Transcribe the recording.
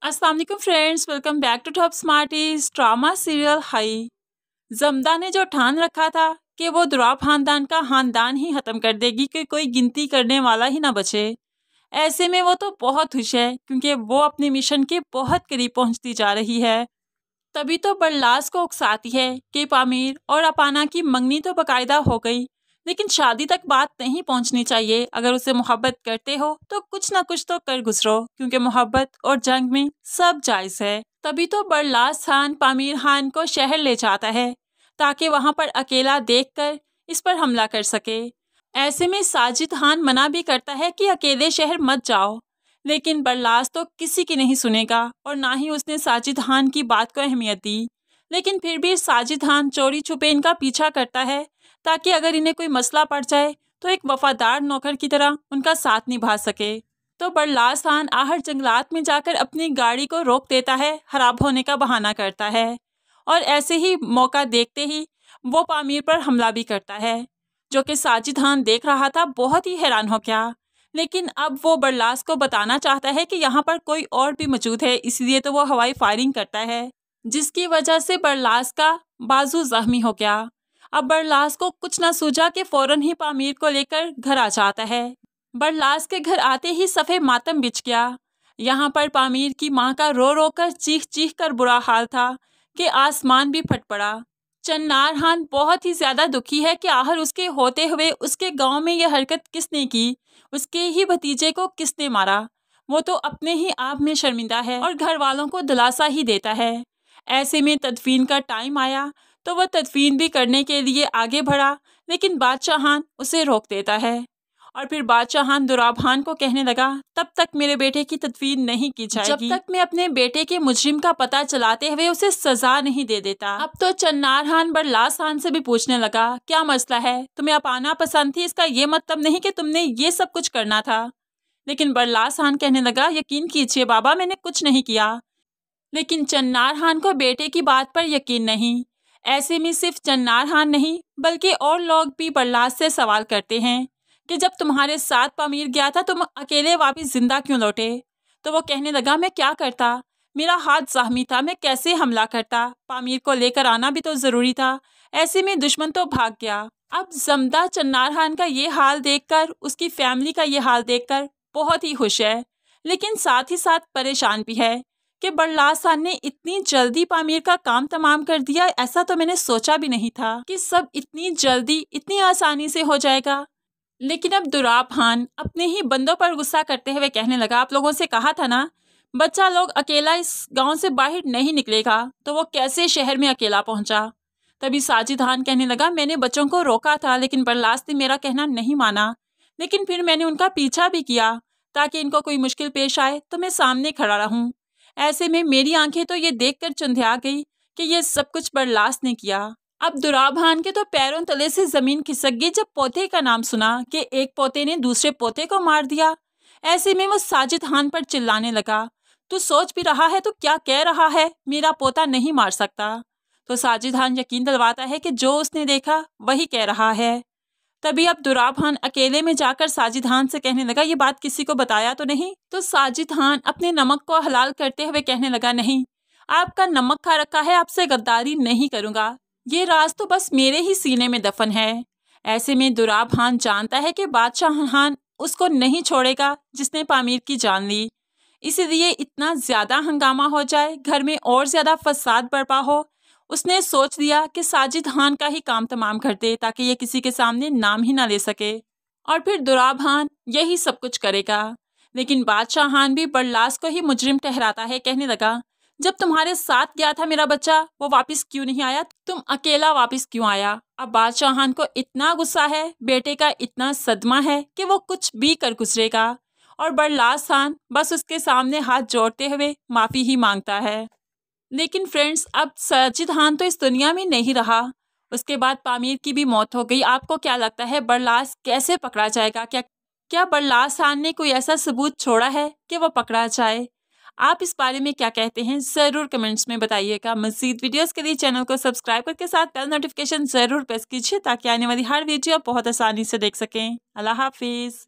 अस्सलाम वालेकुम friends, welcome back to top smarties. Drama serial हाई। जमदा ने जो ठान रखा था कि वो दुराब खानदान का खानदान ही खत्म कर देगी कि कोई गिनती करने वाला ही ना बचे। ऐसे में वो तो बहुत खुश है क्योंकि वो अपने मिशन के बहुत करीब पहुंचती जा रही है। तभी तो बरलास को उकसाती है कि पामीर और अपाना की मंगनी तो बाकायदा हो गई, लेकिन शादी तक बात नहीं पहुंचनी चाहिए। अगर उसे मोहब्बत करते हो तो कुछ ना कुछ तो कर गुजरो, क्योंकि मोहब्बत और जंग में सब जायज है। तभी तो बरलास खान पामीर खान को शहर ले जाता है ताकि वहां पर अकेला देखकर इस पर हमला कर सके। ऐसे में साजिद खान मना भी करता है कि अकेले शहर मत जाओ, लेकिन बरलास तो किसी की नहीं सुनेगा और ना ही उसने साजिद खान की बात को अहमियत दी। लेकिन फिर भी साजिद खान चोरी छुपे इनका पीछा करता है ताकि अगर इन्हें कोई मसला पड़ जाए तो एक वफादार नौकर की तरह उनका साथ निभा सके। तो बरलास खान आहर जंगलात में जाकर अपनी गाड़ी को रोक देता है, खराब होने का बहाना करता है और ऐसे ही मौका देखते ही वो पामीर पर हमला भी करता है, जो कि साजिद खान देख रहा था बहुत ही हैरान हो गया। लेकिन अब वो बरलास को बताना चाहता है कि यहाँ पर कोई और भी मौजूद है, इसलिए तो वो हवाई फायरिंग करता है, जिसकी वजह से बरलास का बाजू जख्मी हो गया। अब बरलास को कुछ न सूझा कि फौरन ही पामीर को लेकर घर आ जाता है। बरलास के घर आते ही सफ़े मातम बिछ गया। यहाँ पर पामीर की माँ का रो रो कर चीख चीख कर बुरा हाल था कि आसमान भी फट पड़ा। चन्नार खान बहुत ही ज्यादा दुखी है कि आखिर उसके होते हुए उसके गांव में यह हरकत किसने की, उसके ही भतीजे को किसने मारा। वो तो अपने ही आप में शर्मिंदा है और घर वालों को दिलासा ही देता है। ऐसे में तदफीन का टाइम आया तो वह तदफीन भी करने के लिए आगे बढ़ा, लेकिन बादशाह खान उसे रोक देता है और फिर बादशाह खान दुराब खान को कहने लगा, तब तक मेरे बेटे की तदफीन नहीं की जाएगी जब तक मैं अपने बेटे के मुजरिम का पता चलाते हुए उसे सजा नहीं दे देता। अब तो चन्नार खान बरलास खान से भी पूछने लगा, क्या मसला है, तुम्हें अपाना पसंद थी, इसका ये मतलब नहीं कि तुमने ये सब कुछ करना था। लेकिन बरलास खान कहने लगा, यकीन कीजिए बाबा, मैंने कुछ नहीं किया। लेकिन चन्नार खान को बेटे की बात पर यकीन नहीं। ऐसे में सिर्फ चन्नार खान नहीं बल्कि और लोग भी बरलास से सवाल करते हैं कि जब तुम्हारे साथ पामीर गया था तुम अकेले वापस जिंदा क्यों लौटे। तो वो कहने लगा, मैं क्या करता, मेरा हाथ जख्मी था, मैं कैसे हमला करता, पामीर को लेकर आना भी तो जरूरी था। ऐसे में दुश्मन तो भाग गया। अब जमदा चन्नार खान का ये हाल देखकर, उसकी फैमिली का ये हाल देखकर बहुत ही खुश है, लेकिन साथ ही साथ परेशान भी है कि बरलास खान ने इतनी जल्दी पामीर का काम तमाम कर दिया। ऐसा तो मैंने सोचा भी नहीं था कि सब इतनी जल्दी इतनी आसानी से हो जाएगा। लेकिन अब दुराब खान अपने ही बंदों पर गुस्सा करते हुए कहने लगा, आप लोगों से कहा था ना बच्चा लोग अकेला इस गांव से बाहर नहीं निकलेगा, तो वो कैसे शहर में अकेला पहुंचा। तभी साजिद खान कहने लगा, मैंने बच्चों को रोका था लेकिन बरलास ने मेरा कहना नहीं माना, लेकिन फिर मैंने उनका पीछा भी किया ताकि इनको कोई मुश्किल पेश आए तो मैं सामने खड़ा रहूं। ऐसे में मेरी आंखें तो ये देखकर चुंधिया गई कि ये सब कुछ बरलास ने किया। अब दुराब खान के तो पैरों तले से जमीन खिसक गई जब पोते का नाम सुना कि एक पोते ने दूसरे पोते को मार दिया। ऐसे में वो साजिद खान पर चिल्लाने लगा, तू सोच भी रहा है तो क्या कह रहा है, मेरा पोता नहीं मार सकता। तो साजिद खान यकीन दिलवाता है कि जो उसने देखा वही कह रहा है। तभी अब दुराब खान अकेले में जाकर साजिद खान से कहने लगा, ये बात किसी को बताया तो नहीं। तो साजिद खान अपने नमक को हलाल करते हुए कहने लगा, नहीं, आपका नमक खा रखा है, आपसे गद्दारी नहीं करूंगा, ये राज तो बस मेरे ही सीने में दफन है। ऐसे में दुराब खान जानता है कि बादशाह खान उसको नहीं छोड़ेगा जिसने पामीर की जान ली, इसलिए इतना ज्यादा हंगामा हो जाए, घर में और ज्यादा फसाद बर्पा हो, उसने सोच दिया कि साजिद खान का ही काम तमाम कर दे ताकि ये किसी के सामने नाम ही ना ले सके और फिर दुराब खान यही सब कुछ करेगा। लेकिन बादशाह खान भी बरलास को ही मुजरिम ठहराता है, कहने लगा, जब तुम्हारे साथ गया था मेरा बच्चा वो वापस क्यों नहीं आया, तुम अकेला वापस क्यों आया। अब बादशाह खान को इतना गुस्सा है, बेटे का इतना सदमा है कि वो कुछ भी कर गुजरेगा और बरलास खान बस उसके सामने हाथ जोड़ते हुए माफी ही मांगता है। लेकिन फ्रेंड्स, अब साजिद खान तो इस दुनिया में नहीं रहा, उसके बाद पामीर की भी मौत हो गई। आपको क्या लगता है बरलास कैसे पकड़ा जाएगा? क्या बरलास खान ने कोई ऐसा सबूत छोड़ा है कि वो पकड़ा जाए? आप इस बारे में क्या कहते हैं ज़रूर कमेंट्स में बताइएगा। मज़ीद वीडियोस के लिए चैनल को सब्सक्राइब करके साथ बेल नोटिफिकेशन ज़रूर प्रेस कीजिए ताकि आने वाली हर वीडियो आप बहुत आसानी से देख सकें। अल्लाह हाफिज़।